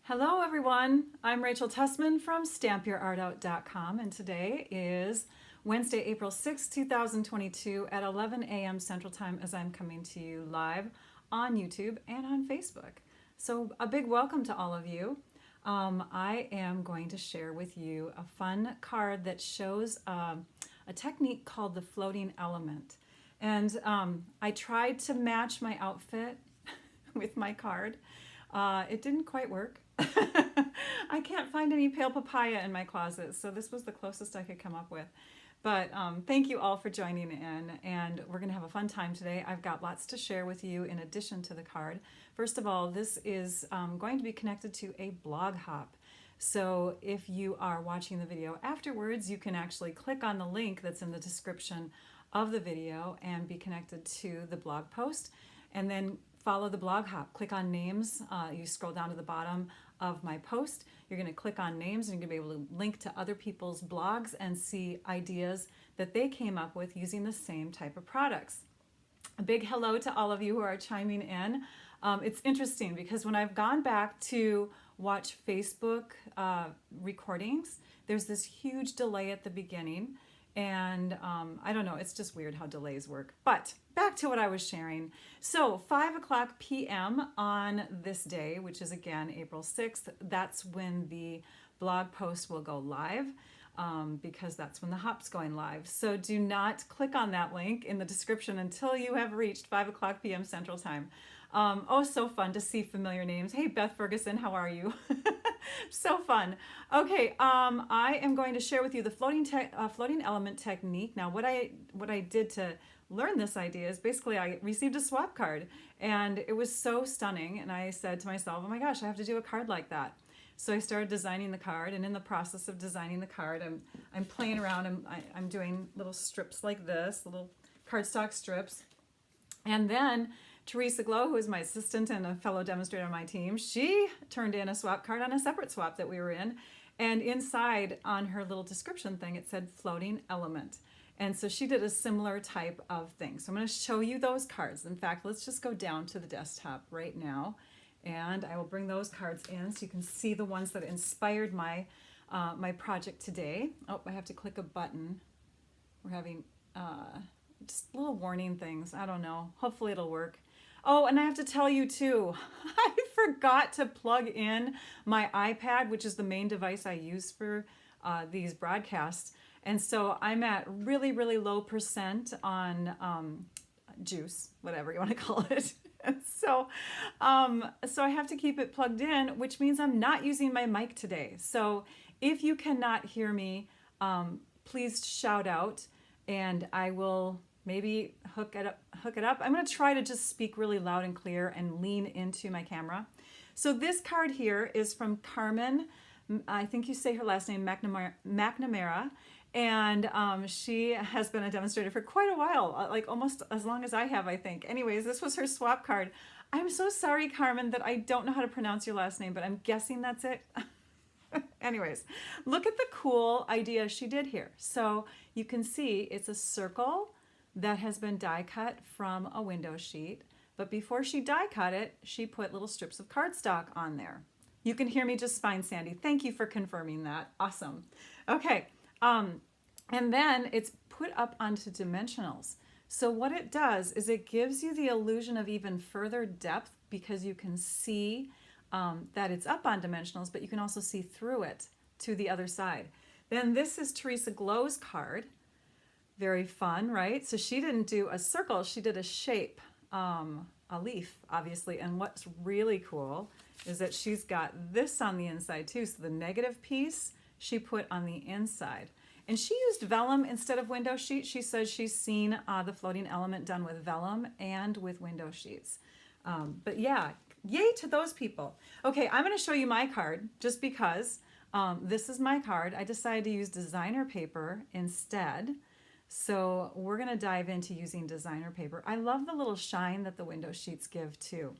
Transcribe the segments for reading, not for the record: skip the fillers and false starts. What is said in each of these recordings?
Hello everyone, I'm Rachel Tessman from stampyourartout.com, and today is Wednesday, April 6, 2022 at 11 a.m. Central Time as I'm coming to you live on YouTube and on Facebook. So a big welcome to all of you. I am going to share with you a fun card that shows a technique called the floating element. And I tried to match my outfit with my card. It didn't quite work. I can't find any pale papaya in my closet, so this was the closest I could come up with. But thank you all for joining in, and we're going to have a fun time today. I've got lots to share with you in addition to the card. First of all, this is going to be connected to a blog hop. So if you are watching the video afterwards, you can actually click on the link that's in the description of the video and be connected to the blog post, and then follow the blog hop. Click on names. You scroll down to the bottom of my post. You're going to click on names and you're going to be able to link to other people's blogs and see ideas that they came up with using the same type of products. A big hello to all of you who are chiming in. It's interesting because when I've gone back to watch Facebook recordings, there's this huge delay at the beginning. And I don't know, it's just weird how delays work. But back to what I was sharing. So 5 o'clock p.m. on this day, which is again April 6th, that's when the blog post will go live because that's when the hop's going live. So do not click on that link in the description until you have reached 5 o'clock p.m. Central Time. Oh, so fun to see familiar names. Hey, Beth Ferguson, how are you? So fun. Okay, I am going to share with you the floating element technique. Now, what I did to learn this idea is basically I received a swap card, and it was so stunning. And I said to myself, "Oh my gosh, I have to do a card like that." So I started designing the card, and in the process of designing the card, I'm playing around. I'm doing little strips like this, little cardstock strips, and then Teresa Glow, who is my assistant and a fellow demonstrator on my team, she turned in a swap card on a separate swap that we were in. And inside on her little description thing, it said floating element. And so she did a similar type of thing. So I'm going to show you those cards. In fact, let's just go down to the desktop right now. And I will bring those cards in so you can see the ones that inspired my project today. Oh, I have to click a button. We're having just little warning things. I don't know. Hopefully it'll work. Oh, and I have to tell you too, I forgot to plug in my iPad, which is the main device I use for these broadcasts. And so I'm at really, really low percent on juice, whatever you want to call it. So I have to keep it plugged in, which means I'm not using my mic today. So if you cannot hear me, please shout out and I will maybe hook it up. I'm going to try to just speak really loud and clear and lean into my camera. So this card here is from Carmen. I think you say her last name, McNamara. And she has been a demonstrator for quite a while, like almost as long as I have, I think. Anyways, this was her swap card. I'm so sorry, Carmen, that I don't know how to pronounce your last name, but I'm guessing that's it. Anyways, look at the cool idea she did here. So you can see it's a circle that has been die cut from a window sheet, but before she die cut it, she put little strips of cardstock on there. You can hear me just fine, Sandy. Thank you for confirming that. Awesome. Okay, and then it's put up onto dimensionals. So what it does is it gives you the illusion of even further depth because you can see that it's up on dimensionals, but you can also see through it to the other side. Then this is Teresa Glow's card. Very fun, right? So she didn't do a circle, she did a shape, a leaf, obviously. And what's really cool is that she's got this on the inside too. So the negative piece she put on the inside. And she used vellum instead of window sheet. She says she's seen the floating element done with vellum and with window sheets. But yeah, yay to those people. Okay, I'm gonna show you my card just because this is my card. I decided to use designer paper instead. So we're going to dive into using designer paper. I love the little shine that the window sheets give too.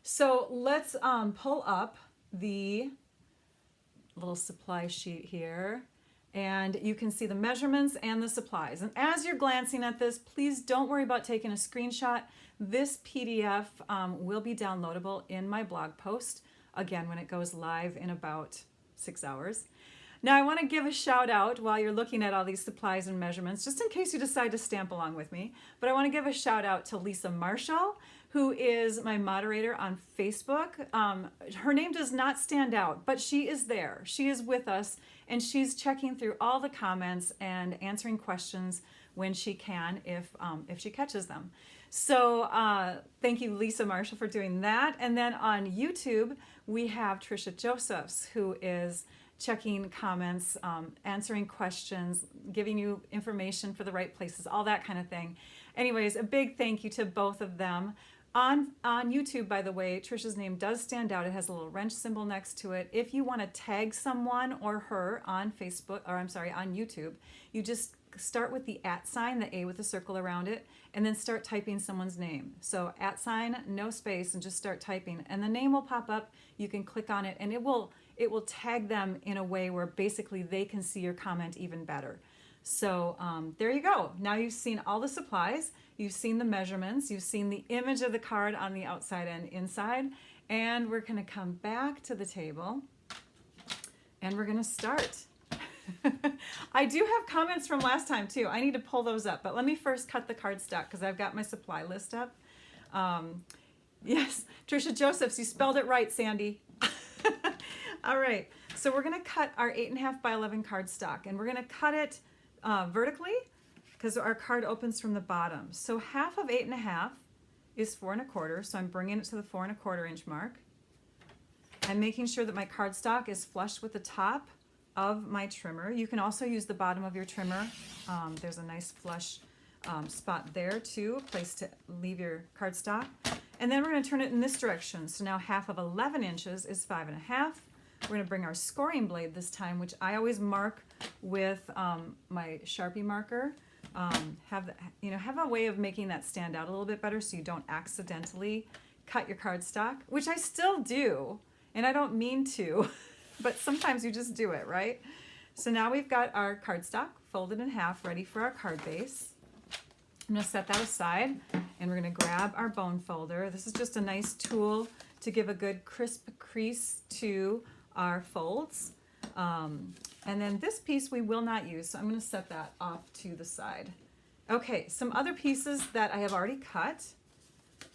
So let's pull up the little supply sheet here and you can see the measurements and the supplies. And as you're glancing at this, please don't worry about taking a screenshot. This PDF will be downloadable in my blog post again when it goes live in about 6 hours. Now I want to give a shout out while you're looking at all these supplies and measurements, just in case you decide to stamp along with me, but I want to give a shout out to Lisa Marshall, who is my moderator on Facebook. Her name does not stand out, but she is there. She is with us, and she's checking through all the comments and answering questions when she can, if she catches them. So thank you, Lisa Marshall, for doing that. And then on YouTube, we have Trisha Josephs, who is checking comments, answering questions, giving you information for the right places, all that kind of thing. Anyways, a big thank you to both of them. On YouTube, by the way, Trisha's name does stand out. It has a little wrench symbol next to it. If you want to tag someone or her on Facebook, or I'm sorry, on YouTube, you just start with the @ sign, the A with a circle around it, and then start typing someone's name. So @ sign, no space, and just start typing. And the name will pop up. You can click on it, and it will tag them in a way where basically they can see your comment even better. So there you go. Now you've seen all the supplies, you've seen the measurements, you've seen the image of the card on the outside and inside, and we're going to come back to the table and we're going to start. I do have comments from last time too. I need to pull those up, but let me first cut the cardstock because I've got my supply list up. Yes, Trisha Josephs, you spelled it right, Sandy. All right, so we're going to cut our 8.5 by 11 cardstock, and we're going to cut it vertically because our card opens from the bottom. So half of 8.5 is 4 1/4, so I'm bringing it to the 4 1/4 inch mark. I'm making sure that my cardstock is flush with the top of my trimmer. You can also use the bottom of your trimmer. There's a nice flush spot there too, a place to leave your cardstock. And then we're going to turn it in this direction. So now half of 11 inches is 5 1/2. We're going to bring our scoring blade this time, which I always mark with my Sharpie marker. Have a way of making that stand out a little bit better so you don't accidentally cut your cardstock, which I still do, and I don't mean to, but sometimes you just do it, right? So now we've got our cardstock folded in half, ready for our card base. I'm going to set that aside, and we're going to grab our bone folder. This is just a nice tool to give a good crisp crease to our folds. And then this piece we will not use, so I'm going to set that off to the side. Okay, some other pieces that I have already cut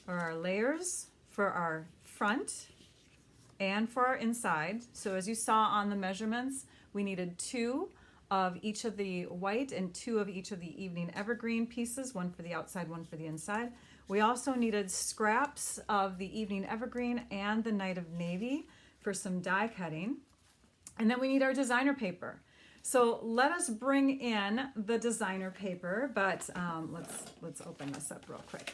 are our layers for our front and for our inside. So as you saw on the measurements, we needed 2 of each of the white and 2 of each of the evening evergreen pieces, one for the outside, one for the inside. We also needed scraps of the evening evergreen and the night of navy for some die cutting. And then we need our designer paper. So let us bring in the designer paper, but let's open this up real quick.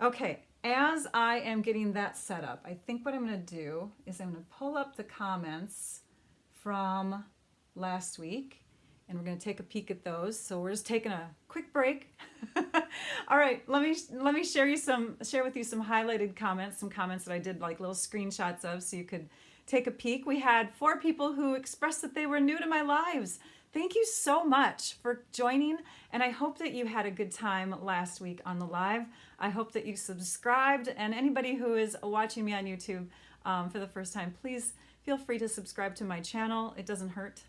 Okay, as I am getting that set up, I think what I'm going to do is I'm going to pull up the comments from last week, and we're going to take a peek at those. So we're just taking a quick break. All right, let me share with you some highlighted comments, some comments that I did like little screenshots of so you could take a peek. We had 4 people who expressed that they were new to my lives. Thank you so much for joining, and I hope that you had a good time last week on the live. I hope that you subscribed, and anybody who is watching me on YouTube for the first time, please feel free to subscribe to my channel. It doesn't hurt.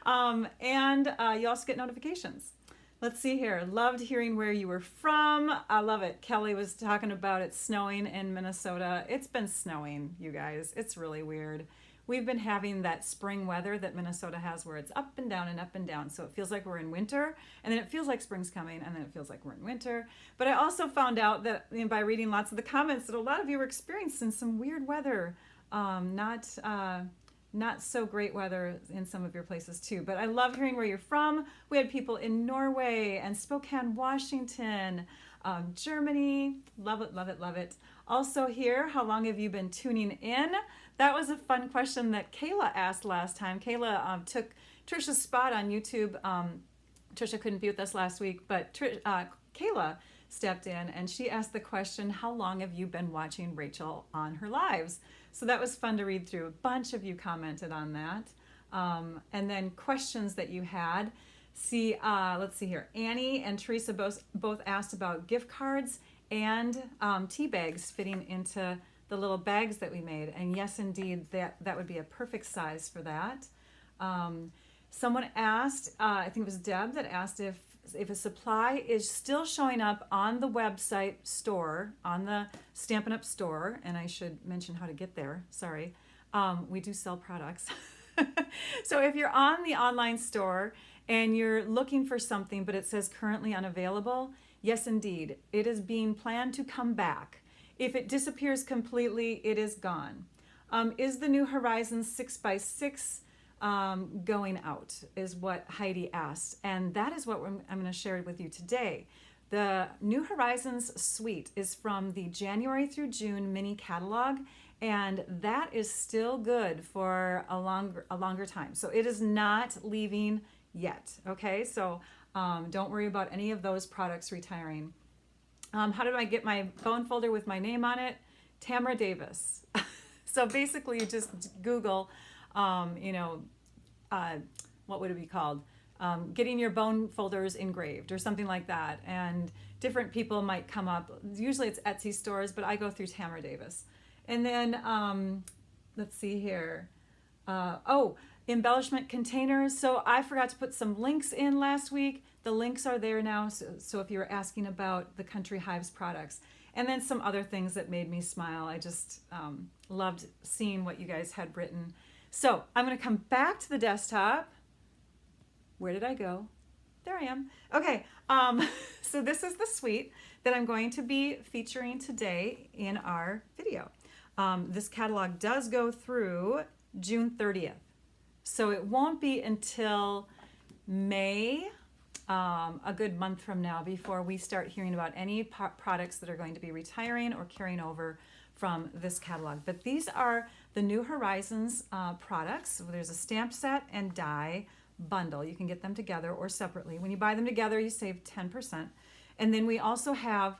And you also get notifications. Let's see here. Loved hearing where you were from. I love it. Kelly was talking about it snowing in Minnesota. It's been snowing, you guys. It's really weird. We've been having that spring weather that Minnesota has where it's up and down and up and down. So it feels like we're in winter, and then it feels like spring's coming, and then it feels like we're in winter. But I also found out that by reading lots of the comments that a lot of you were experiencing some weird weather. Not so great weather in some of your places too, but I love hearing where you're from. We had people in Norway and Spokane, Washington, Germany. Love it, love it, love it. Also here, how long have you been tuning in? That was a fun question that Kayla asked last time. Kayla took Trisha's spot on YouTube. Trisha couldn't be with us last week, but Kayla stepped in and she asked the question, how long have you been watching Rachel on her lives? So that was fun to read through. A bunch of you commented on that. And then questions that you had. See, let's see here. Annie and Teresa both asked about gift cards and tea bags fitting into the little bags that we made. And yes, indeed, that would be a perfect size for that. Someone asked, I think it was Deb that asked if a supply is still showing up on the website store, on the Stampin' Up! Store, and I should mention how to get there, sorry. We do sell products. So if you're on the online store and you're looking for something but it says currently unavailable, yes indeed, it is being planned to come back. If it disappears completely, it is gone. Is the New Horizons 6x6 going out, is what Heidi asked. And that is what I'm going to share with you today. The New Horizons suite is from the January through June mini catalog, and that is still good for a longer time. So it is not leaving yet, okay? So don't worry about any of those products retiring. How did I get my bone folder with my name on it? Tamara Davis. So basically you just Google, what would it be called? Getting your bone folders engraved or something like that. And different people might come up. Usually it's Etsy stores, but I go through Tamara Davis. And then, let's see here. Embellishment containers. So I forgot to put some links in last week. The links are there now. So if you were asking about the Country Hives products. And then some other things that made me smile. I just loved seeing what you guys had written. So I'm going to come back to the desktop. Where did I go? There I am. Okay, so this is the suite that I'm going to be featuring today in our video. This catalog does go through June 30th. So it won't be until May, a good month from now, before we start hearing about any products that are going to be retiring or carrying over from this catalog. But these are the New Horizons products. There's a stamp set and die bundle. You can get them together or separately. When you buy them together, you save 10%. And then we also have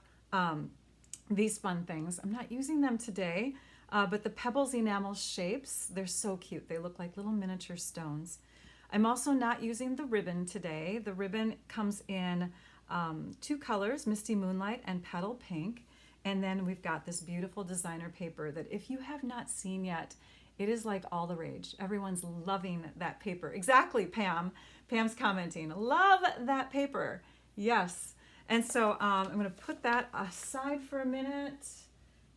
these fun things. I'm not using them today, but the Pebbles enamel shapes, they're so cute. They look like little miniature stones. I'm also not using the ribbon today. The ribbon comes in 2 colors, Misty Moonlight and Petal Pink. And then we've got this beautiful designer paper that if you have not seen yet, it is like all the rage. Everyone's loving that paper. Exactly, Pam. Pam's commenting, love that paper. Yes. And so I'm going to put that aside for a minute,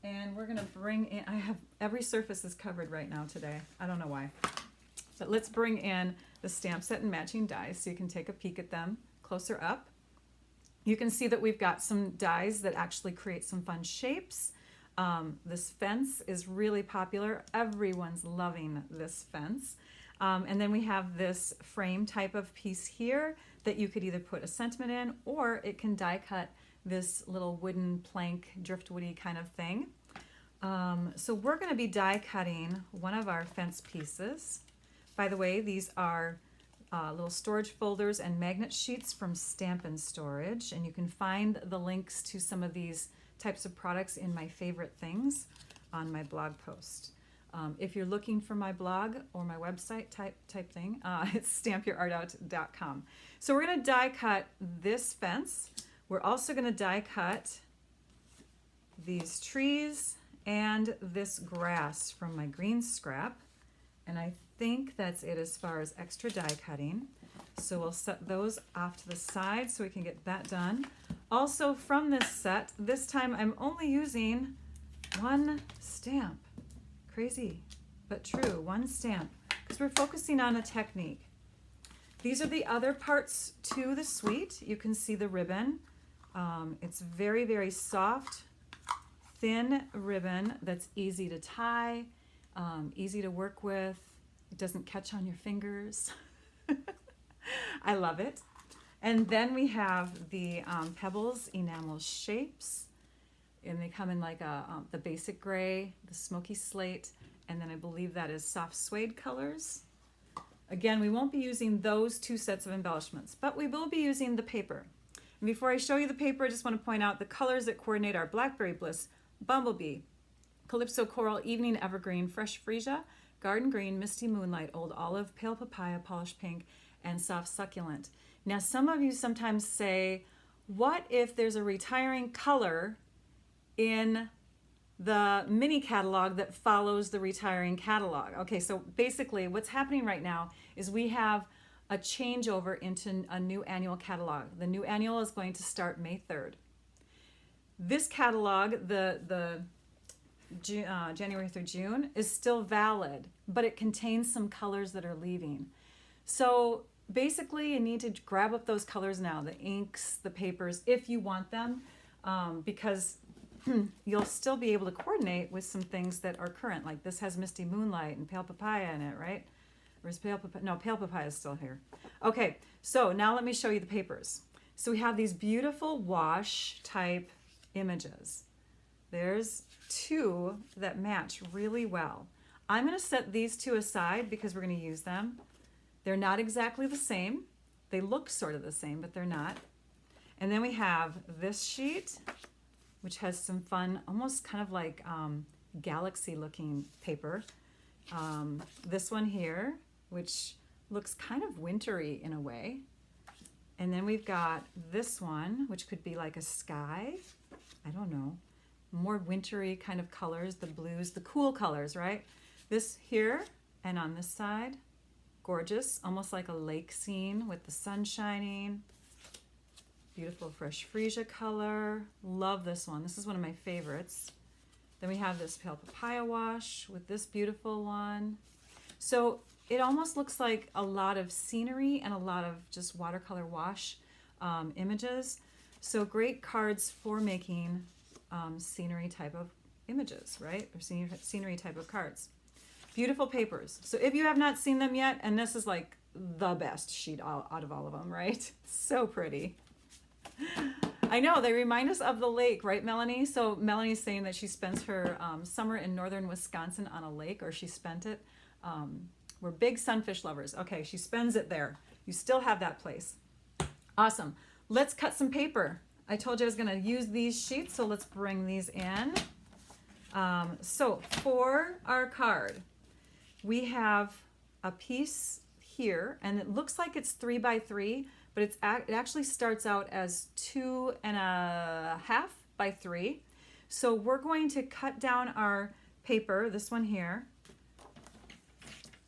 and we're going to bring in, I have every surface is covered right now today. I don't know why. But let's bring in the stamp set and matching dies so you can take a peek at them closer up. You can see that we've got some dies that actually create some fun shapes. This fence is really popular. Everyone's loving this fence. And then we have this frame type of piece here that you could either put a sentiment in, or it can die cut this little wooden plank, driftwoody kind of thing. So we're going to be die cutting one of our fence pieces. By the way, these are little storage folders and magnet sheets from Stampin' Storage, and you can find the links to some of these types of products in my favorite things on my blog post. If you're looking for my blog or my website type thing, it's stampyourartout.com. So we're going to die cut this fence. We're also going to die cut these trees and this grass from my green scrap. And I think that's it as far as extra die cutting. So we'll set those off to the side so we can get that done. Also from this set, this time I'm only using 1 stamp. Crazy, but true, 1 stamp, because we're focusing on a technique. These are the other parts to the suite. You can see the ribbon. It's very, very soft, thin ribbon that's easy to tie, easy to work with. It doesn't catch on your fingers. I love it. And then we have the Pebbles enamel shapes, and they come in like the basic gray, the smoky slate, and then I believe that is soft suede colors. Again, we won't be using those 2 sets of embellishments, but we will be using the paper. And before I show you the paper, I just want to point out the colors that coordinate our Blackberry Bliss, Bumblebee, Calypso Coral, Evening Evergreen, Fresh Freesia, Garden Green, Misty Moonlight, Old Olive, Pale Papaya, Polished Pink, and Soft Succulent. Now, some of you sometimes say, what if there's a retiring color in the mini catalog that follows the retiring catalog. Okay, so basically what's happening right now is we have a changeover into a new annual catalog. The new annual is going to start May 3rd. This catalog, the January through June, is still valid, but it contains some colors that are leaving. So basically you need to grab up those colors now, the inks, the papers, if you want them, because you'll still be able to coordinate with some things that are current. Like this has Misty Moonlight and Pale Papaya in it, right? Or is Pale Papaya? No, Pale Papaya is still here. Okay, so now let me show you the papers. So we have these beautiful wash type images. There's two that match really well. I'm going to set these two aside because we're going to use them. They're not exactly the same. They look sort of the same, but they're not. And then we have this sheet, which has some fun, almost kind of like galaxy looking paper. This one here, which looks kind of wintry in a way. And then we've got this one, which could be like a sky. I don't know. More wintry kind of colors, the blues, the cool colors, right? This here and on this side, gorgeous, almost like a lake scene with the sun shining. Beautiful fresh freesia color. Love this one. This is one of my favorites. Then we have this Pale Papaya wash with this beautiful one. So it almost looks like a lot of scenery and a lot of just watercolor wash images. So great cards for making scenery type of images, right? Or scenery type of cards. Beautiful papers. So if you have not seen them yet, and this is like the best sheet out of all of them, right? So pretty. I know, they remind us of the lake, right, Melanie? So Melanie's saying that she spends her summer in northern Wisconsin on a lake, or she spent it. We're big sunfish lovers. Okay, she spends it there. You still have that place. Awesome. Let's cut some paper. I told you I was going to use these sheets, so let's bring these in. So for our card, we have a piece here, and it looks like it's 3 by 3, but it actually starts out as 2.5 by 3. So we're going to cut down our paper, this one here,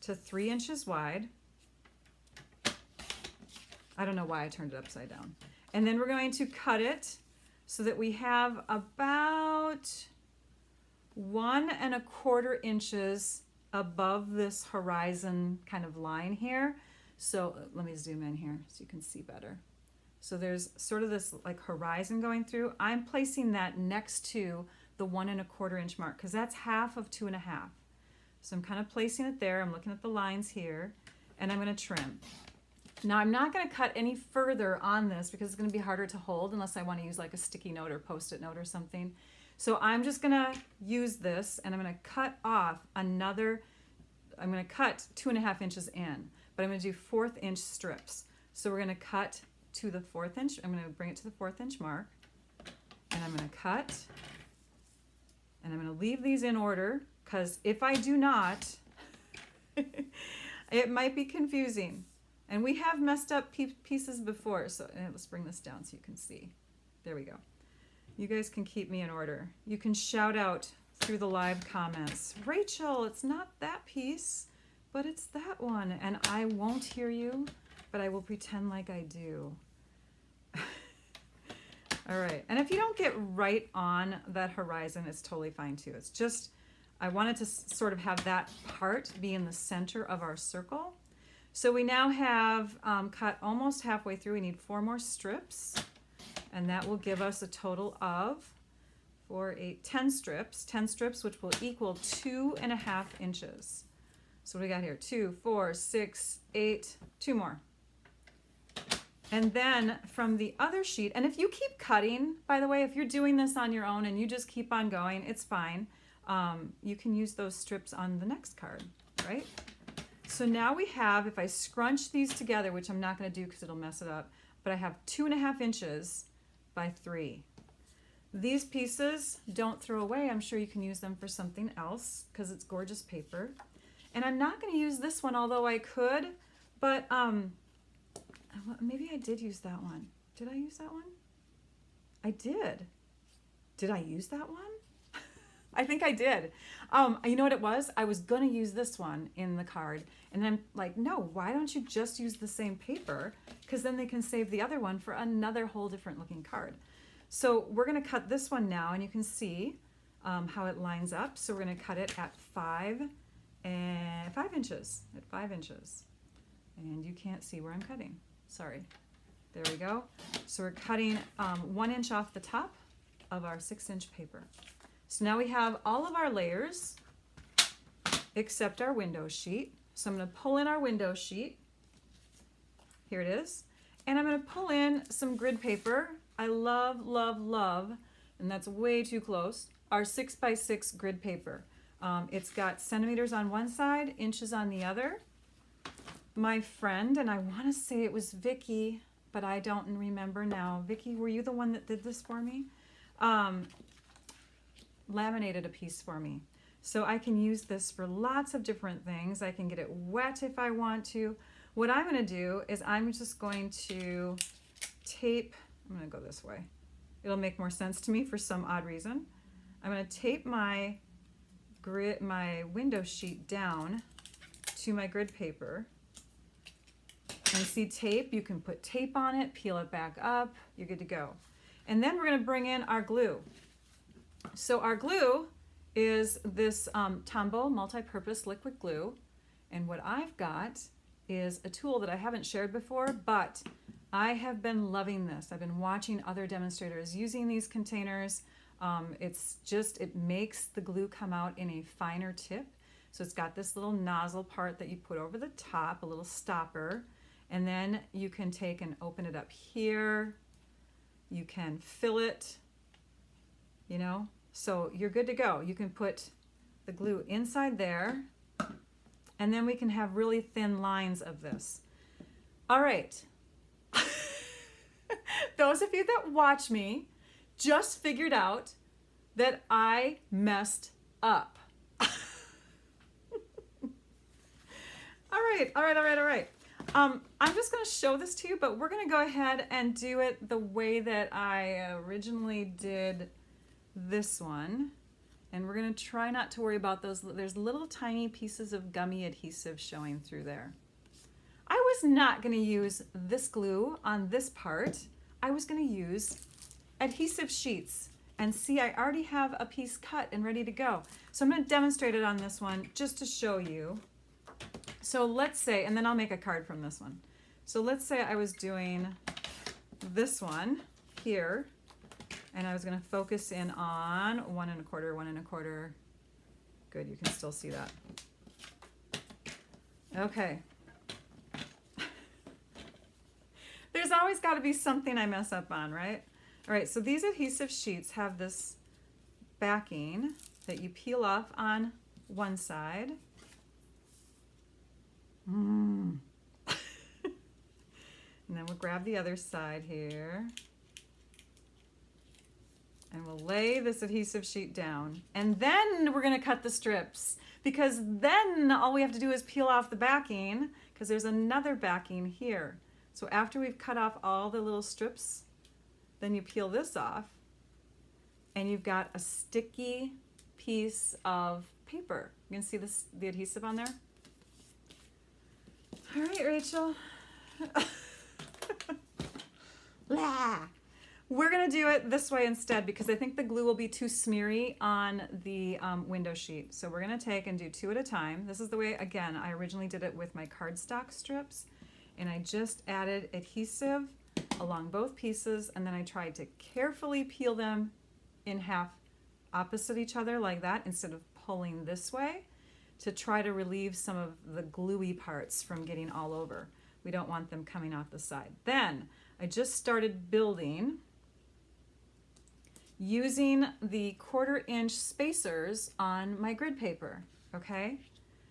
to 3 inches wide. I don't know why I turned it upside down. And then we're going to cut it so that we have about 1.25 inches above this horizon kind of line here. So let me zoom in here so you can see better. So there's sort of this like horizon going through. I'm placing that next to the 1.25 inch mark because that's half of 2.5. So I'm kind of placing it there. I'm looking at the lines here, and I'm going to trim. Now I'm not going to cut any further on this because it's going to be harder to hold unless I want to use like a sticky note or post-it note or something. So I'm just going to use this, and I'm going to cut off another, I'm going to cut 2.5 inches in, but I'm going to do 1/4 inch strips. So we're going to cut to the 1/4 inch. I'm going to bring it to the 1/4 inch mark, and I'm going to cut, and I'm going to leave these in order because if I do not, it might be confusing. And we have messed up pieces before, so let's bring this down so you can see. There we go. You guys can keep me in order. You can shout out through the live comments, Rachel, it's not that piece, but it's that one. And I won't hear you, but I will pretend like I do. All right, and if you don't get right on that horizon, it's totally fine too. It's just, I wanted to sort of have that part be in the center of our circle. So we now have cut almost halfway through. We need 4 more strips, and that will give us a total of 4, 8, 10 strips. 10 strips, which will equal 2.5 inches. So what do we got here? 2, 4, 6, 8, 2 more. And then from the other sheet, and if you keep cutting, by the way, if you're doing this on your own and you just keep on going, it's fine. You can use those strips on the next card, right? So now we have, if I scrunch these together, which I'm not going to do because it'll mess it up, but I have 2.5 inches by 3. These pieces don't throw away. I'm sure you can use them for something else because it's gorgeous paper. And I'm not going to use this one, although I could, but maybe I did use that one. Did I use that one? I did. Did I use that one? I think I did. You know what it was? I was going to use this one in the card. And then I'm like, no, why don't you just use the same paper? Because then they can save the other one for another whole different looking card. So we're going to cut this one now, and you can see how it lines up. So we're going to cut it at 5 inches. At 5 inches. And you can't see where I'm cutting. Sorry. There we go. So we're cutting 1 inch off the top of our 6-inch paper. So now we have all of our layers except our window sheet. So I'm going to pull in our window sheet. Here it is. And I'm going to pull in some grid paper. I love, love, love, and that's way too close, our 6x6 grid paper. It's got centimeters on one side, inches on the other. My friend, and I want to say it was Vicky, but I don't remember now. Vicky, were you the one that did this for me? Laminated a piece for me. So I can use this for lots of different things. I can get it wet if I want to. What I'm going to do is I'm just going to tape, I'm going to go this way. It'll make more sense to me for some odd reason. I'm going to tape my window sheet down to my grid paper. And see tape, you can put tape on it, peel it back up, you're good to go. And then we're going to bring in our glue. So our glue is this Tombow multi-purpose liquid glue. And what I've got is a tool that I haven't shared before, but I have been loving this. I've been watching other demonstrators using these containers. It makes the glue come out in a finer tip. So it's got this little nozzle part that you put over the top, a little stopper. And then you can take and open it up here. You can fill it, you know, so you're good to go. You can put the glue inside there, and then we can have really thin lines of this. All right. Those of you that watch me just figured out that I messed up. All right. I'm just going to show this to you, but we're going to go ahead and do it the way that I originally did this one. And we're going to try not to worry about those. There's little tiny pieces of gummy adhesive showing through there. I was not going to use this glue on this part. I was going to use adhesive sheets. And see, I already have a piece cut and ready to go. So I'm going to demonstrate it on this one just to show you. So let's say, and then I'll make a card from this one. So let's say I was doing this one here, and I was going to focus in on 1 1/4, 1 1/4. Good, you can still see that. Okay. There's always got to be something I mess up on, right? All right, so these adhesive sheets have this backing that you peel off on one side. And then we'll grab the other side here. And we'll lay this adhesive sheet down. And then we're going to cut the strips, because then all we have to do is peel off the backing, because there's another backing here. So after we've cut off all the little strips, then you peel this off, and you've got a sticky piece of paper. You can see this, the adhesive on there? All right, Rachel. We're going to do it this way instead, because I think the glue will be too smeary on the window sheet. So we're going to take and do 2 at a time. This is the way, again, I originally did it with my cardstock strips. And I just added adhesive along both pieces, and then I tried to carefully peel them in half opposite each other like that, instead of pulling this way, to try to relieve some of the gluey parts from getting all over. We don't want them coming off the side. Then I just started building using the 1/4 inch spacers on my grid paper, okay?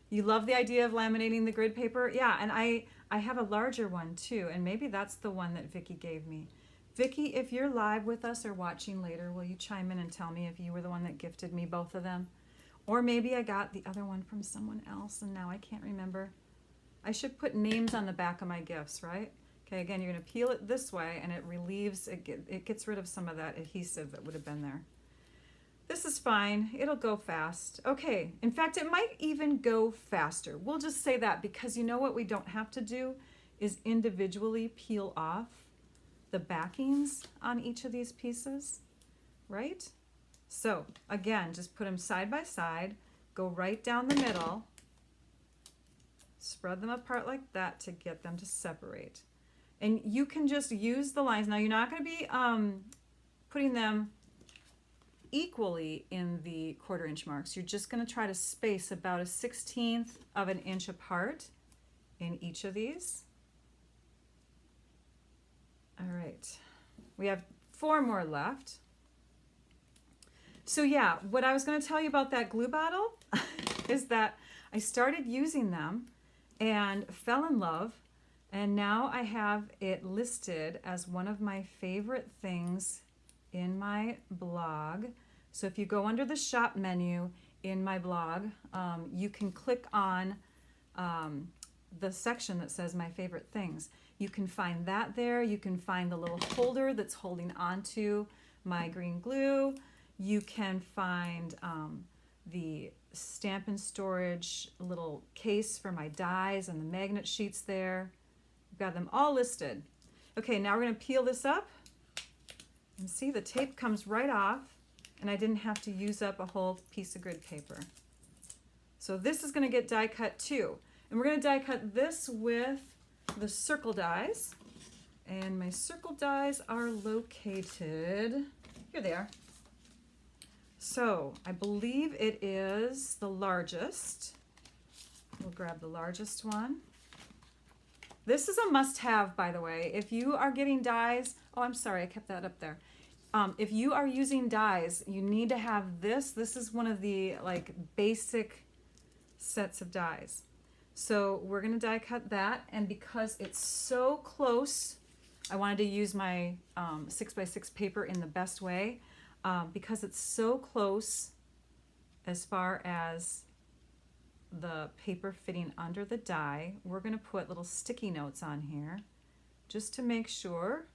You love the idea of laminating the grid paper? Yeah, and I have a larger one too, and maybe that's the one that Vicky gave me. Vicky, if you're live with us or watching later, will you chime in and tell me if you were the one that gifted me both of them? Or maybe I got the other one from someone else and now I can't remember. I should put names on the back of my gifts, right? Okay, again, you're going to peel it this way, and it relieves, it gets rid of some of that adhesive that would have been there. This is fine. It'll go fast. Okay, in fact, it might even go faster. We'll just say that because you know what we don't have to do is individually peel off the backings on each of these pieces, right? So again, just put them side by side, go right down the middle, spread them apart like that to get them to separate. And you can just use the lines. Now you're not going to be putting them equally in the 1/4 inch marks. You're just going to try to space about a 1/16 of an inch apart in each of these. All right, we have 4 more left. So yeah, what I was going to tell you about that glue bottle is that I started using them and fell in love, and now I have it listed as one of my favorite things in my blog. So if you go under the shop menu in my blog, you can click on the section that says my favorite things. You can find that there. You can find the little holder that's holding onto my green glue. You can find the stamp and storage little case for my dies and the magnet sheets there. I've got them all listed. Okay, now we're going to peel this up. And see, the tape comes right off, and I didn't have to use up a whole piece of grid paper. So this is going to get die cut too. And we're going to die cut this with the circle dies. And my circle dies are located, here they are. So I believe it is the largest. We'll grab the largest one. This is a must-have, by the way. If you are getting dies, oh, I'm sorry, I kept that up there. If you are using dies, you need to have this. This is one of the like basic sets of dies. So we're going to die cut that, and because it's so close, I wanted to use my 6x6 paper in the best way. Because it's so close as far as the paper fitting under the die, we're going to put little sticky notes on here just to make sure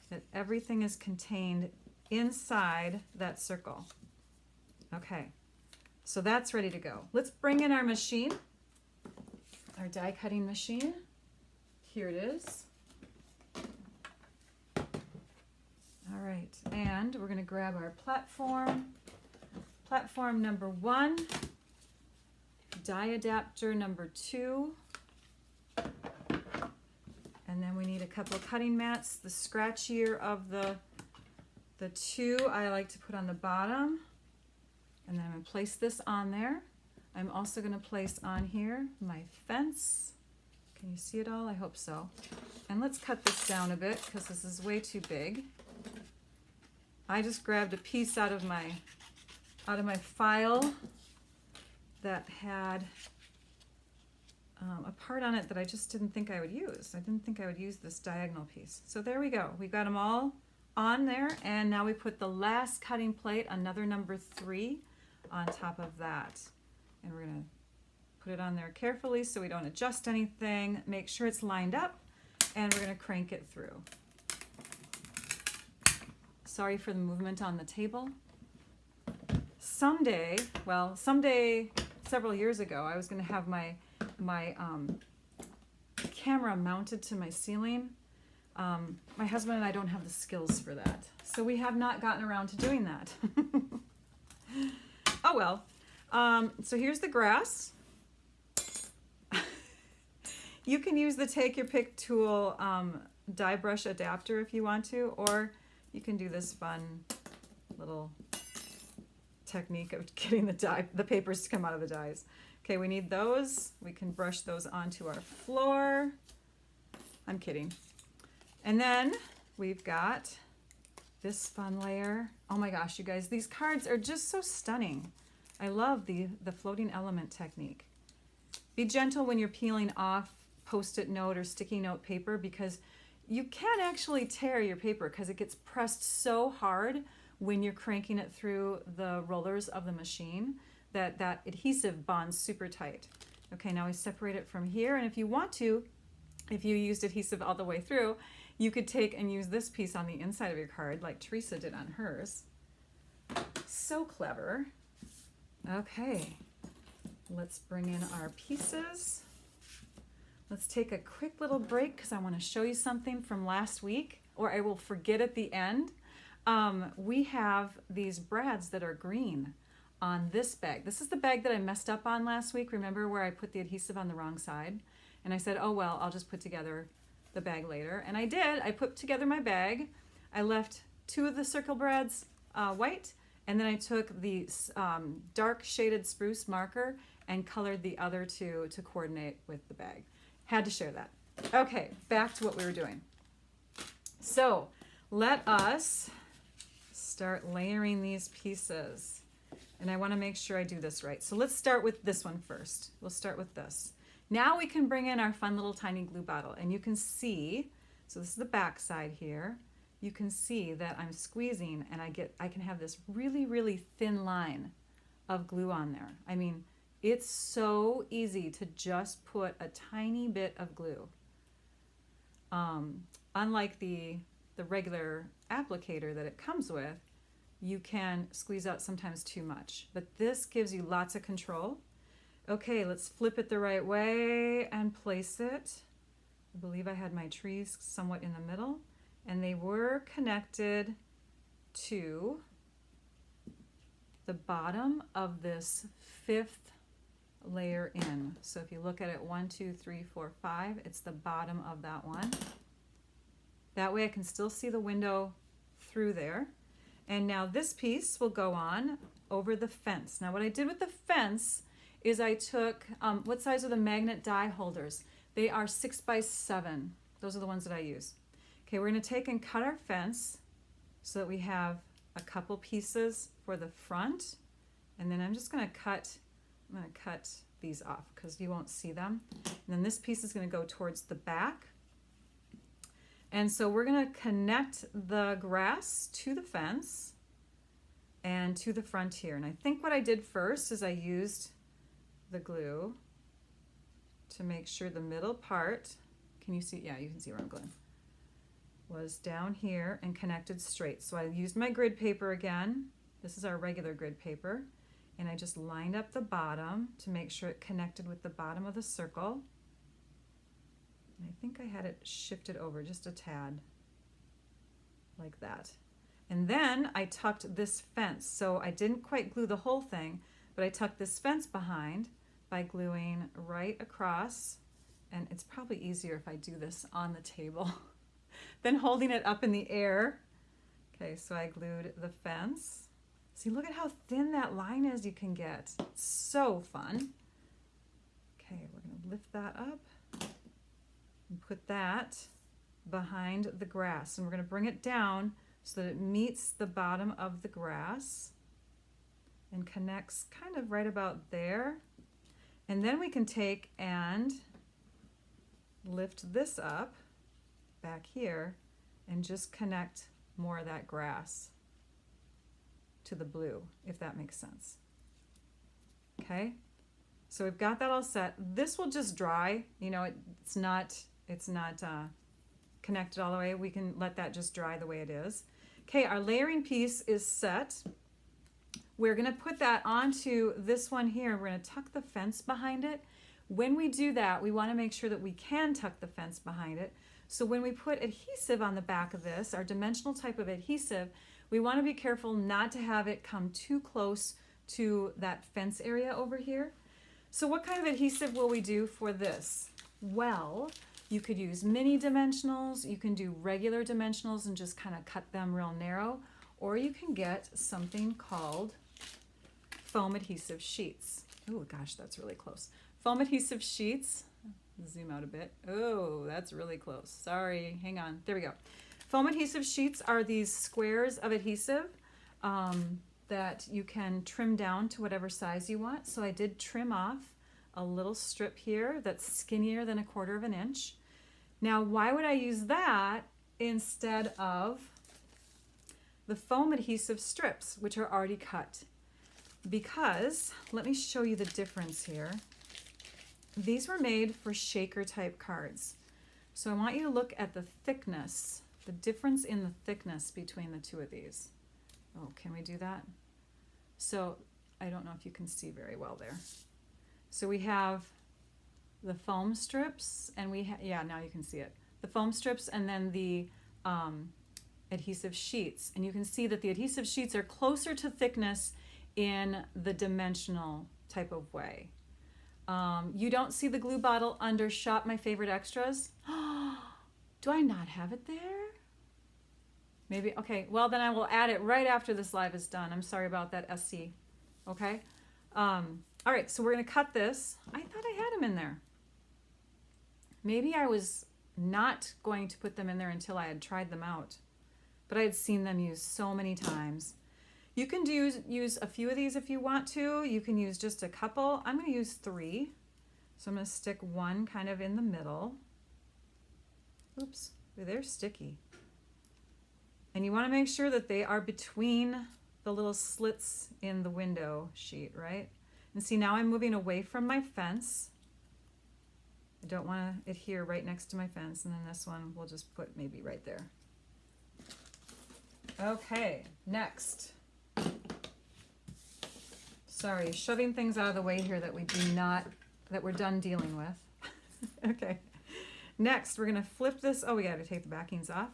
that everything is contained inside that circle. Okay, so that's ready to go. Let's bring in our machine, our die cutting machine. Here it is. All right, and we're going to grab our platform number 1, die adapter number 2, and then we need a couple of cutting mats. The scratchier of the 2 I like to put on the bottom, and then I'm going to place this on there. I'm also going to place on here my fence. Can you see it all? I hope so. And let's cut this down a bit because this is way too big. I just grabbed a piece out of my file that had a part on it that I just didn't think I would use. I didn't think I would use this diagonal piece. So there we go. We've got them all on there, and now we put the last cutting plate, another number 3, on top of that. And we're going to put it on there carefully so we don't adjust anything. Make sure it's lined up, and we're going to crank it through. Sorry for the movement on the table. Someday, several years ago, I was going to have my camera mounted to my ceiling. My husband and I don't have the skills for that, so we have not gotten around to doing that. Oh well. So here's the grass. You can use the Take Your Pick tool die brush adapter if you want to, or you can do this fun little technique of getting the papers to come out of the dies. Okay, we need those. We can brush those onto our floor. I'm kidding. And then we've got this fun layer. Oh my gosh, you guys, these cards are just so stunning. I love the floating element technique. Be gentle when you're peeling off Post-it note or sticky note paper, because you can actually tear your paper because it gets pressed so hard when you're cranking it through the rollers of the machine that adhesive bonds super tight. Okay, now we separate it from here, and if you want to, if you used adhesive all the way through, you could take and use this piece on the inside of your card like Teresa did on hers. So clever. Okay, let's bring in our pieces. Let's take a quick little break because I want to show you something from last week, or I will forget at the end. We have these brads that are green on this bag. This is the bag that I messed up on last week. Remember where I put the adhesive on the wrong side? And I said, oh well, I'll just put together the bag later. And I did. I put together my bag. I left 2 of the circle brads white, and then I took the dark shaded spruce marker and colored the other 2 to coordinate with the bag. Had to share that. Okay, back to what we were doing. So let us start layering these pieces. And I want to make sure I do this right. So let's start with this one first. We'll start with this. Now we can bring in our fun little tiny glue bottle, and you can see, so this is the back side here. You can see that I'm squeezing and I can have this really, really thin line of glue on there. I mean, it's so easy to just put a tiny bit of glue. Unlike the regular applicator that it comes with, you can squeeze out sometimes too much, but this gives you lots of control. Okay, let's flip it the right way and place it. I believe I had my trees somewhat in the middle, and they were connected to the bottom of this 5th layer in. So if you look at it, 1, 2, 3, 4, 5, it's the bottom of that one. That way I can still see the window through there. And now this piece will go on over the fence. Now what I did with the fence is I took, what size are the magnet die holders? They are 6 by 7. Those are the ones that I use. Okay, we're gonna take and cut our fence so that we have a couple pieces for the front. And then I'm gonna cut these off because you won't see them. And then this piece is gonna go towards the back. And so we're gonna connect the grass to the fence and to the front here. And I think what I did first is I used the glue to make sure the middle part, can you see? Yeah, you can see where I'm going, was down here and connected straight. So I used my grid paper again. This is our regular grid paper. And I just lined up the bottom to make sure it connected with the bottom of the circle. I think I had it shifted over just a tad, like that. And then I tucked this fence. So I didn't quite glue the whole thing, but I tucked this fence behind by gluing right across. And it's probably easier if I do this on the table than holding it up in the air. Okay, so I glued the fence. See, look at how thin that line is you can get. It's so fun. Okay, we're gonna lift that up and put that behind the grass. And we're going to bring it down so that it meets the bottom of the grass and connects kind of right about there. And then we can take and lift this up back here and just connect more of that grass to the blue, if that makes sense. Okay, so we've got that all set. This will just dry. You know, it's not connected all the way. We can let that just dry the way it is. Okay, our layering piece is set. We're gonna put that onto this one here. We're gonna tuck the fence behind it. When we do that, we wanna make sure that we can tuck the fence behind it. So when we put adhesive on the back of this, our dimensional type of adhesive, we wanna be careful not to have it come too close to that fence area over here. So what kind of adhesive will we do for this? Well, you could use mini dimensionals, you can do regular dimensionals and just kind of cut them real narrow, or you can get something called foam adhesive sheets. Oh gosh, that's really close. Foam adhesive sheets, zoom out a bit. Oh, that's really close. Sorry, hang on, there we go. Foam adhesive sheets are these squares of adhesive that you can trim down to whatever size you want. So I did trim off a little strip here that's skinnier than 1/4 of an inch. Now, why would I use that instead of the foam adhesive strips, which are already cut? Because, let me show you the difference here. These were made for shaker type cards. So I want you to look at the thickness, the difference in the thickness between the two of these. Oh, can we do that? So I don't know if you can see very well there. So we have the foam strips, and yeah, now you can see it. The foam strips, and then the adhesive sheets. And you can see that the adhesive sheets are closer to thickness in the dimensional type of way. You don't see the glue bottle under Shop My Favorite Extras. Do I not have it there? Maybe, okay, well then I will add it right after this live is done. I'm sorry about that, SC. Okay? All right, so we're gonna cut this. I thought I had them in there. Maybe I was not going to put them in there until I had tried them out, but I had seen them used so many times. You can use a few of these if you want to. You can use just a couple. I'm gonna use 3. So I'm gonna stick one kind of in the middle. Oops, they're sticky. And you wanna make sure that they are between the little slits in the window sheet, right? And see, now I'm moving away from my fence. I don't want to adhere right next to my fence, and then this one we'll just put maybe right there. Okay, next. Sorry, shoving things out of the way here that we're done dealing with. Okay, next we're gonna flip this. Oh, we gotta take the backings off.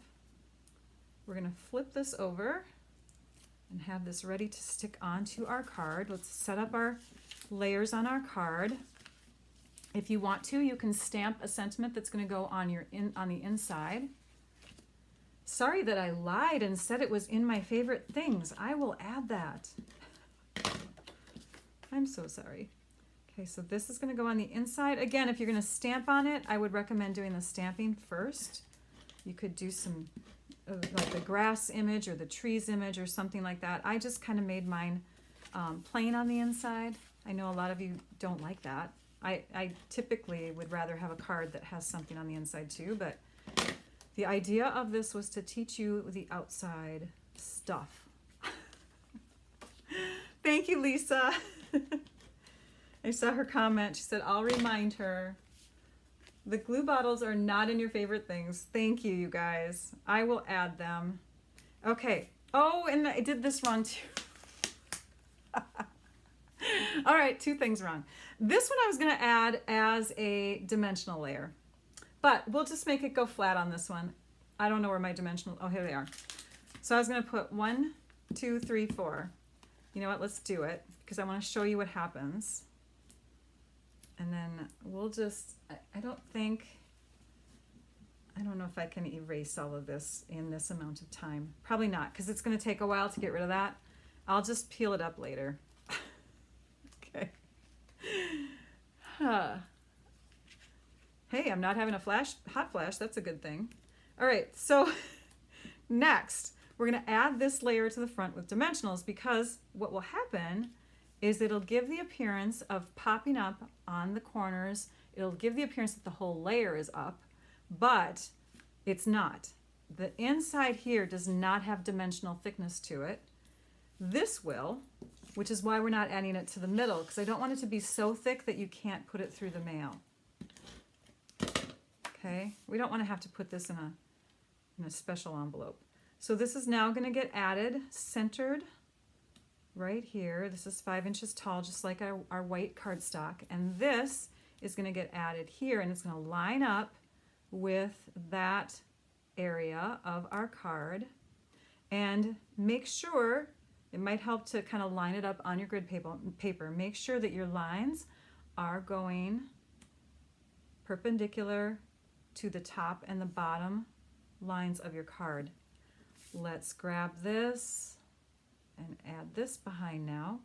We're gonna flip this over and have this ready to stick onto our card. Let's set up our layers on our card. If you want to, you can stamp a sentiment that's going to go on the inside. Sorry that I lied and said it was in my favorite things. I will add that. I'm so sorry. Okay, so this is going to go on the inside. Again, if you're going to stamp on it, I would recommend doing the stamping first. You could do some like the grass image or the trees image or something like that. I just kind of made mine plain on the inside. I know a lot of you don't like that. I typically would rather have a card that has something on the inside too, but the idea of this was to teach you the outside stuff. Thank you, Lisa. I saw her comment. She said, I'll remind her. The glue bottles are not in your favorite things. Thank you, you guys. I will add them. Okay. Oh, and I did this wrong too. All right, 2 things wrong. This one I was going to add as a dimensional layer, but we'll just make it go flat on this one. I don't know where my dimensional, oh, here they are. So I was going to put 1, 2, 3, 4. You know what, let's do it because I want to show you what happens. And then we'll just, I don't know if I can erase all of this in this amount of time. Probably not, because it's going to take a while to get rid of that. I'll just peel it up later. Okay. Hey, I'm not having a hot flash. That's a good thing. All right, so next, we're going to add this layer to the front with dimensionals because what will happen is it'll give the appearance of popping up on the corners. It'll give the appearance that the whole layer is up, but it's not. The inside here does not have dimensional thickness to it. This will, which is why we're not adding it to the middle, because I don't want it to be so thick that you can't put it through the mail. Okay, we don't want to have to put this in a special envelope. So this is now going to get added, centered right here. This is 5 inches tall, just like our white cardstock. And this is going to get added here, and it's going to line up with that area of our card. And make sure, it might help to kind of line it up on your grid paper. Make sure that your lines are going perpendicular to the top and the bottom lines of your card. Let's grab this and add this behind now.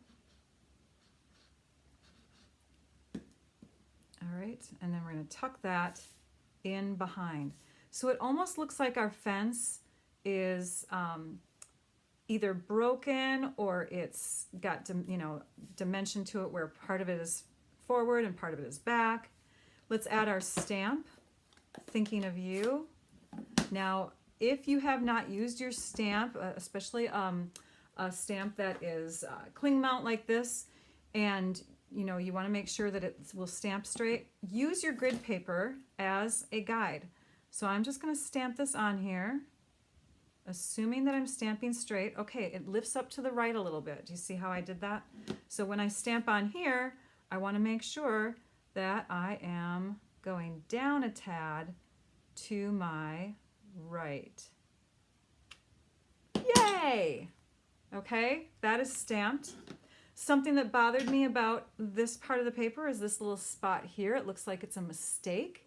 All right, and then we're going to tuck that in behind. So it almost looks like our fence is either broken or it's got dimension to it where part of it is forward and part of it is back. Let's add our stamp, thinking of you. Now, if you have not used your stamp, especially a stamp that is cling mount like this, and you want to make sure that it will stamp straight, use your grid paper as a guide. So I'm just going to stamp this on here. assuming that I'm stamping straight. Okay, it lifts up to the right a little bit. Do you see how I did that? So when I stamp on here, I want to make sure that I am going down a tad to my right. Yay! Okay, that is stamped. Something that bothered me about this part of the paper is this little spot here. It looks like it's a mistake.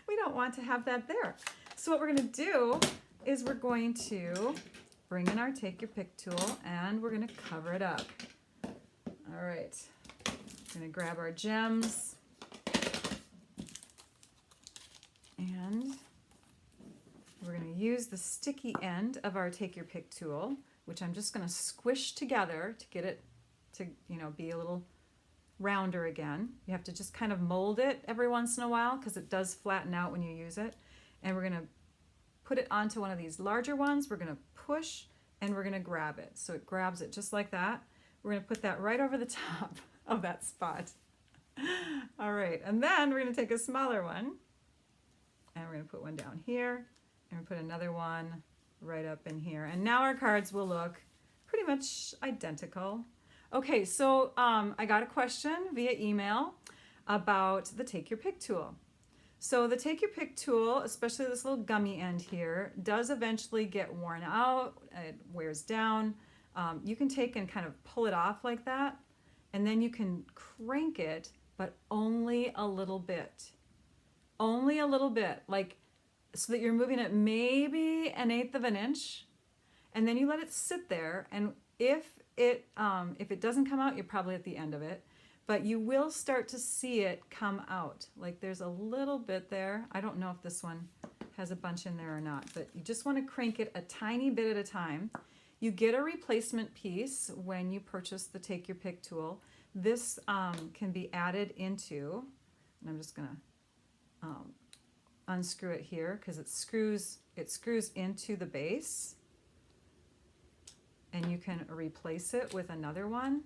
We don't want to have that there. So what we're going to do is we're going to bring in our Take Your Pick tool and we're going to cover it up. All right, we're going to grab our gems and we're going to use the sticky end of our Take Your Pick tool, which I'm just going to squish together to get it to, be a little rounder again. You have to just kind of mold it every once in a while because it does flatten out when you use it. And we're going to put it onto one of these larger ones. We're going to push and we're going to grab it. So it grabs it just like that. We're going to put that right over the top of that spot. All right, and then we're going to take a smaller one and we're going to put one down here and put another one right up in here. And now our cards will look pretty much identical. Okay, so I got a question via email about the Take Your Pick tool. So the Take Your Pick tool, especially this little gummy end here, does eventually get worn out. It wears down. You can take and kind of pull it off like that, and then you can crank it, but only a little bit. Only a little bit, like so that you're moving it maybe 1/8 of an inch, and then you let it sit there. And if it doesn't come out, you're probably at the end of it, but you will start to see it come out. Like there's a little bit there. I don't know if this one has a bunch in there or not, but you just want to crank it a tiny bit at a time. You get a replacement piece when you purchase the Take Your Pick tool. This can be added into, and I'm just gonna unscrew it here because it screws into the base, and you can replace it with another one.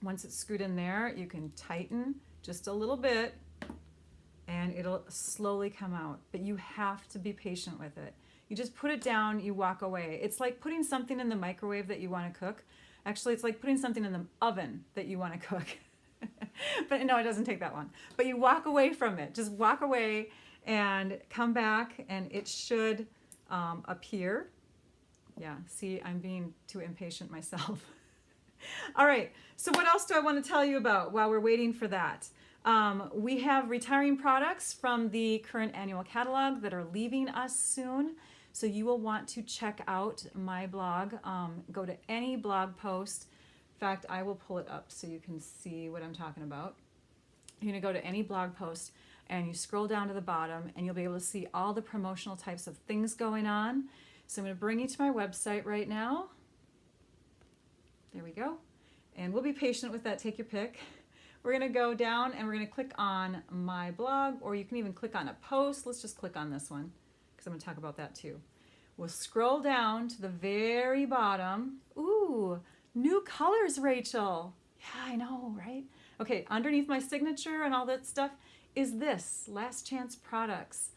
Once it's screwed in there, you can tighten just a little bit and it'll slowly come out, but you have to be patient with it. You just put it down, you walk away. It's like putting something in the microwave that you want to cook. Actually, it's like putting something in the oven that you want to cook. But no, it doesn't take that long. But you walk away from it. Just walk away and come back and it should appear. Yeah, see, I'm being too impatient myself. All right, so what else do I want to tell you about while we're waiting for that? We have retiring products from the current annual catalog that are leaving us soon. So you will want to check out my blog. Go to any blog post. In fact, I will pull it up so you can see what I'm talking about. You're going to go to any blog post and you scroll down to the bottom and you'll be able to see all the promotional types of things going on. So I'm going to bring you to my website right now. There we go. And we'll be patient with that Take Your Pick. We're going to go down and we're going to click on my blog, or you can even click on a post. Let's just click on this one because I'm going to talk about that too. We'll scroll down to the very bottom. Ooh, new colors, Rachel. Yeah, I know, right? Okay, underneath my signature and all that stuff is this, Last Chance Products.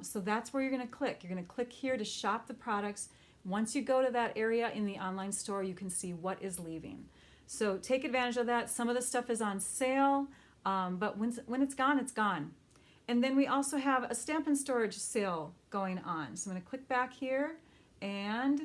So that's where you're going to click. You're going to click here to shop the products. Once you go to that area in the online store, you can see what is leaving. So take advantage of that. Some of the stuff is on sale, but when it's gone, it's gone. And then we also have a stamp and storage sale going on. So I'm going to click back here and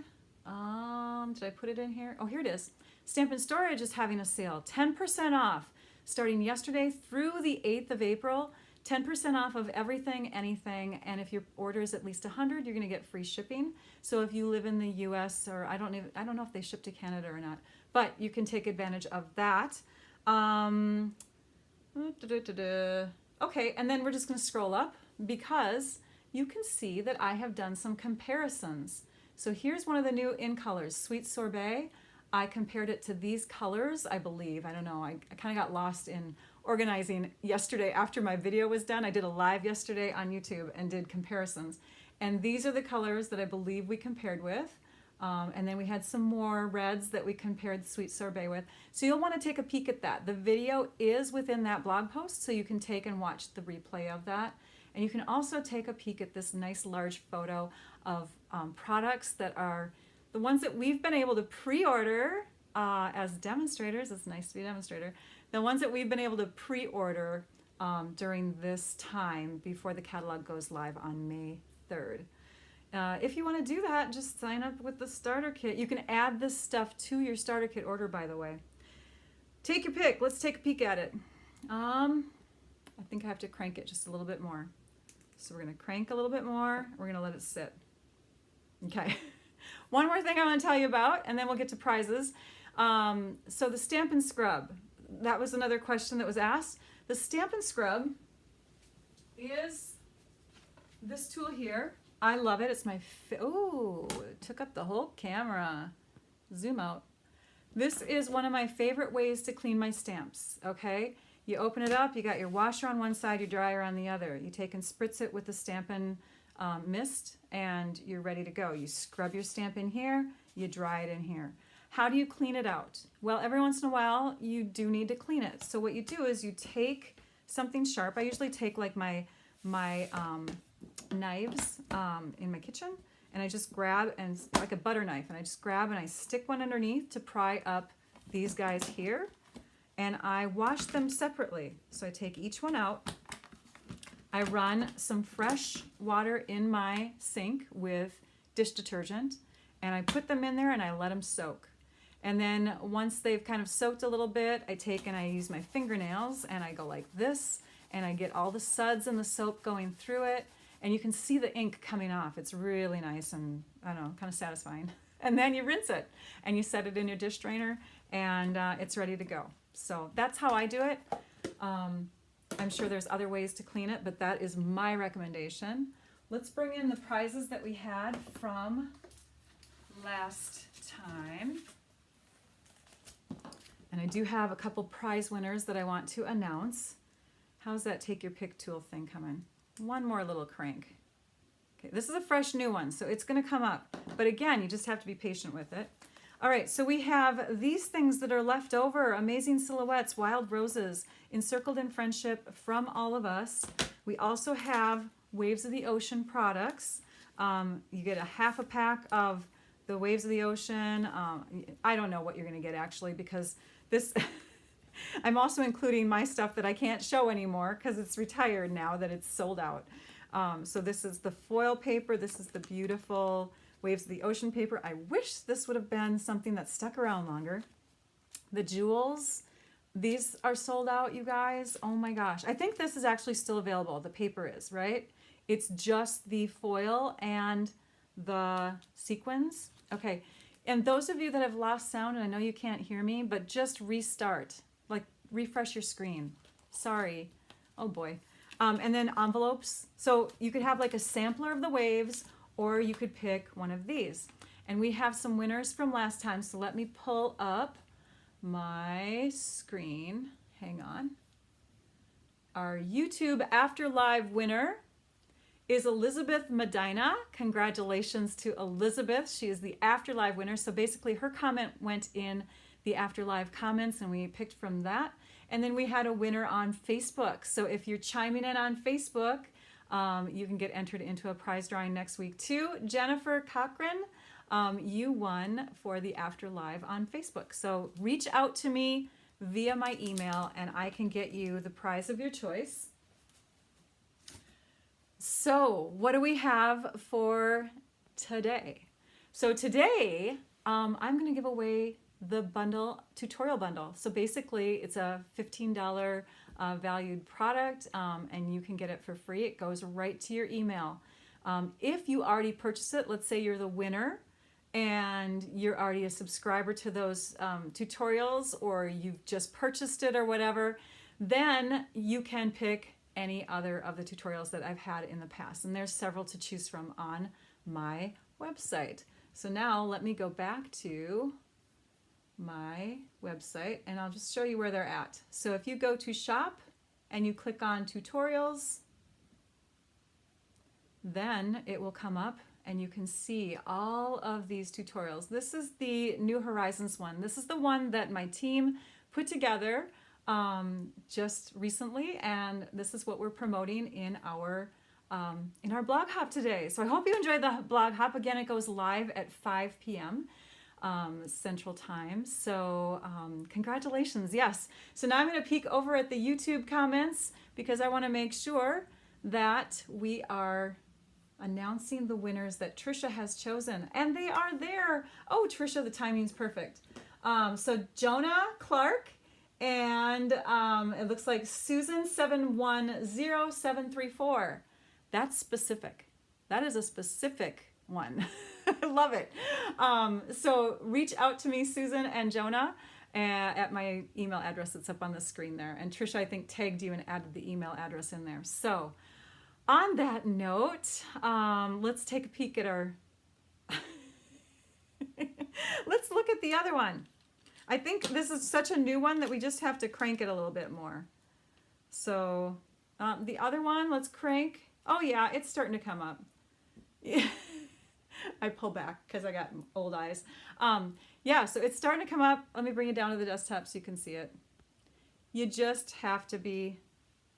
did I put it in here? Oh, here it is. Stamp and Storage is having a sale, 10% off, starting yesterday through the 8th of April. 10% off of everything, anything, and if your order is at least 100, you're going to get free shipping. So if you live in the U.S. or I don't know if they ship to Canada or not, but you can take advantage of that. Okay, and then we're just going to scroll up because you can see that I have done some comparisons. So here's one of the new in colors, Sweet Sorbet. I compared it to these colors, I believe. I don't know. I kind of got lost in organizing yesterday after my video was done. I did a live yesterday on YouTube and did comparisons. And these are the colors that I believe we compared with. And then we had some more reds that we compared Sweet Sorbet with. So you'll want to take a peek at that. The video is within that blog post, so you can take and watch the replay of that. And you can also take a peek at this nice large photo of products that are the ones that we've been able to pre-order as demonstrators. It's nice to be a demonstrator. The ones that we've been able to pre-order during this time before the catalog goes live on May 3rd. If you want to do that, just sign up with the starter kit. You can add this stuff to your starter kit order, by the way. Take your pick. Let's take a peek at it. I think I have to crank it just a little bit more. So we're going to crank a little bit more. We're going to let it sit. Okay. One more thing I want to tell you about, and then we'll get to prizes. So the Stamp and Scrub. That was another question that was asked. The Stamp and Scrub is this tool here. I love it. It's my oh, it took up the whole camera. Zoom out. This is one of my favorite ways to clean my stamps, okay? You open it up, you got your washer on one side, your dryer on the other. You take and spritz it with the Stampin' mist, and you're ready to go. You scrub your stamp in here, you dry it in here. How do you clean it out? Well, every once in a while, you do need to clean it. So what you do is you take something sharp. I usually take like my knives in my kitchen, and I just grab, and like a butter knife, and I just grab and I stick one underneath to pry up these guys here, and I wash them separately. So I take each one out. I run some fresh water in my sink with dish detergent, and I put them in there and I let them soak. And then once they've kind of soaked a little bit, I take and I use my fingernails and I go like this, and I get all the suds and the soap going through it, and you can see the ink coming off. It's really nice and, I don't know, kind of satisfying. And then you rinse it and you set it in your dish drainer, and it's ready to go. So that's how I do it. I'm sure there's other ways to clean it, but that is my recommendation. Let's bring in the prizes that we had from last time. And I do have a couple prize winners that I want to announce. How's that take your pick tool thing coming? One more little crank. Okay, this is a fresh new one, so it's going to come up. But again, you just have to be patient with it. All right, so we have these things that are left over. Amazing Silhouettes, Wild Roses, Encircled in Friendship from all of us. We also have Waves of the Ocean products. You get a half a pack of the Waves of the Ocean. I don't know what you're going to get actually, because this... I'm also including my stuff that I can't show anymore because it's retired now that it's sold out. So this is the foil paper. This is the beautiful Waves of the Ocean paper. I wish this would have been something that stuck around longer. The jewels, these are sold out, you guys. Oh my gosh. I think this is actually still available. The paper is, right? It's just the foil and the sequins. Okay. And those of you that have lost sound, and I know you can't hear me, but just restart. Like refresh your screen. Sorry. Oh boy. And then envelopes. So you could have like a sampler of the waves, or you could pick one of these. And we have some winners from last time. So let me pull up my screen. Hang on. Our YouTube After Live winner is Elizabeth Medina. Congratulations to Elizabeth. She is the After Live winner. So basically her comment went in the After Live comments, and we picked from that. And then we had a winner on Facebook. So if you're chiming in on Facebook, you can get entered into a prize drawing next week too. Jennifer Cochran, you won for the After Live on Facebook. So reach out to me via my email and I can get you the prize of your choice. So what do we have for today? So today, I'm going to give away the tutorial bundle. So basically it's a $15 valued product, and you can get it for free. It goes right to your email. If you already purchased it, let's say you're the winner and you're already a subscriber to those tutorials, or you've just purchased it or whatever, then you can pick any other of the tutorials that I've had in the past. And there's several to choose from on my website. So now let me go back to my website and I'll just show you where they're at. So if you go to shop and you click on tutorials, then it will come up and you can see all of these tutorials. This is the New Horizons one. This is the one that my team put together just recently, and this is what we're promoting in our in our blog hop today. So I hope you enjoyed the blog hop. Again, it goes live at 5 p.m. Central Time. So congratulations. Yes. So now I'm going to peek over at the YouTube comments because I want to make sure that we are announcing the winners that Trisha has chosen. And they are there. Oh, Trisha, the timing's perfect. So Jonah Clark and it looks like Susan 710734. That's specific. That is a specific one. I love it. So reach out to me, Susan and Jonah, at my email address that's up on the screen there. And Trisha, I think, tagged you and added the email address in there. So on that note, let's take a peek at our... Let's look at the other one. I think this is such a new one that we just have to crank it a little bit more. So the other one, let's crank. Oh yeah, it's starting to come up. Yeah. I pull back because I got old eyes. Yeah, so it's starting to come up. Let me bring it down to the desktop so you can see it. You just have to be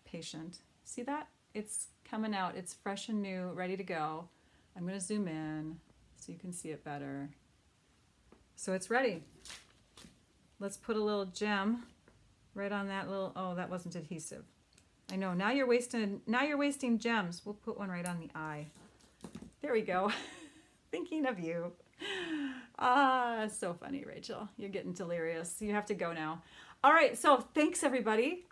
patient. See that? It's coming out. It's fresh and new, ready to go. I'm going to zoom in so you can see it better. So it's ready. Let's put a little gem right on that little, oh, that wasn't adhesive. I know, now you're wasting gems. We'll put one right on the eye. There we go. Thinking of you. So funny, Rachel. You're getting delirious. You have to go now. All right, so thanks everybody.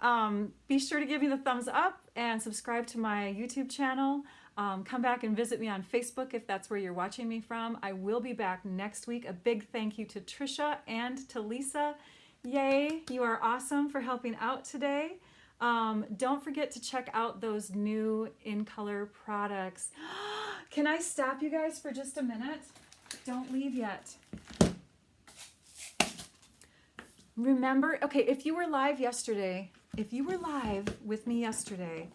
Be sure to give me the thumbs up and subscribe to my YouTube channel. Come back and visit me on Facebook if that's where you're watching me from. I will be back next week. A big thank you to Trisha and to Lisa. Yay, you are awesome for helping out today. Don't forget to check out those new in color products. Can I stop you guys for just a minute? Don't leave yet. Remember, okay, if you were live yesterday, if you were live with me yesterday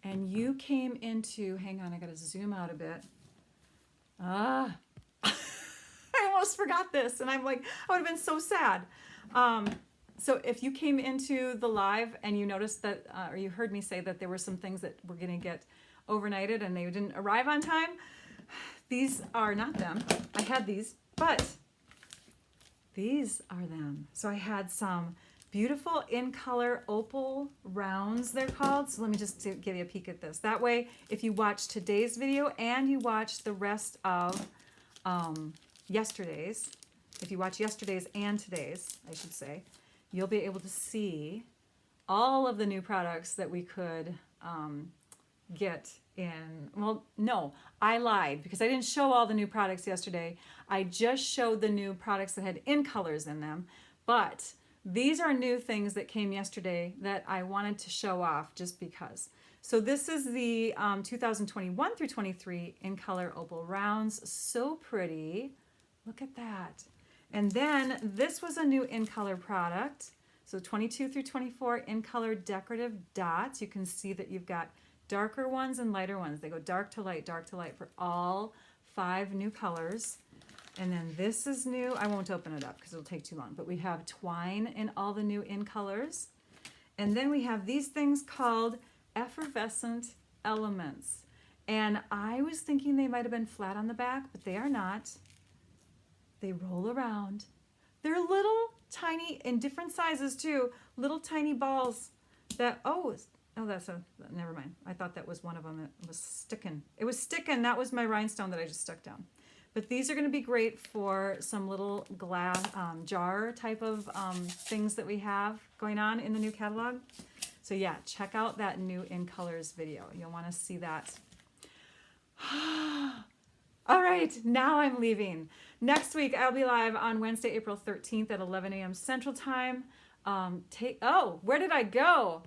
and you came into, hang on, I gotta zoom out a bit. I almost forgot this and I'm like, I would have been so sad. So if you came into the live and you noticed that, or you heard me say that there were some things that were gonna get overnighted and they didn't arrive on time, these are not them. I had these, but these are them. So I had some beautiful in color opal rounds, they're called. So let me just give you a peek at this. That way, if you watch today's video and you watch the rest of yesterday's, if you watch yesterday's and today's, I should say, you'll be able to see all of the new products that we could get in. Well, no, I lied because I didn't show all the new products yesterday. I just showed the new products that had in colors in them, but these are new things that came yesterday that I wanted to show off just because. So this is the 2021 through 23 in color opal rounds. So pretty. Look at that. And then this was a new in color product. So 22 through 24 in color decorative dots. You can see that you've got darker ones and lighter ones. They go dark to light for all 5 new colors. And then this is new. I won't open it up because it'll take too long, but we have twine in all the new in colors. And then we have these things called effervescent elements. And I was thinking they might have been flat on the back, but they are not. They roll around. They're little tiny, in different sizes too, little tiny balls that, oh, that's a, never mind. I thought that was one of them. It was sticking. It was sticking. That was my rhinestone that I just stuck down. But these are going to be great for some little glass jar type of things that we have going on in the new catalog. So yeah, check out that new in colors video. You'll want to see that. All right, now I'm leaving. Next week, I'll be live on Wednesday, April 13th at 11 a.m. Central Time. Oh, where did I go?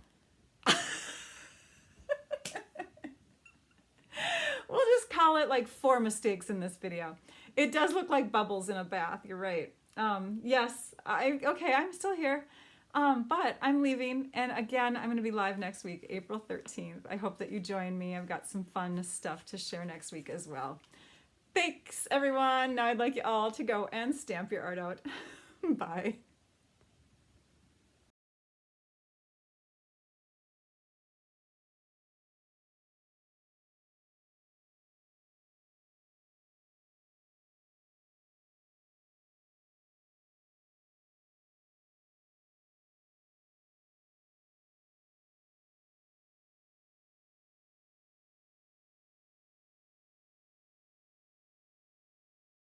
We'll just call it like 4 mistakes in this video. It does look like bubbles in a bath. You're right. Yes, okay, I'm still here. But I'm leaving. And again, I'm going to be live next week, April 13th. I hope that you join me. I've got some fun stuff to share next week as well. Thanks, everyone. Now I'd like you all to go and stamp your art out. Bye.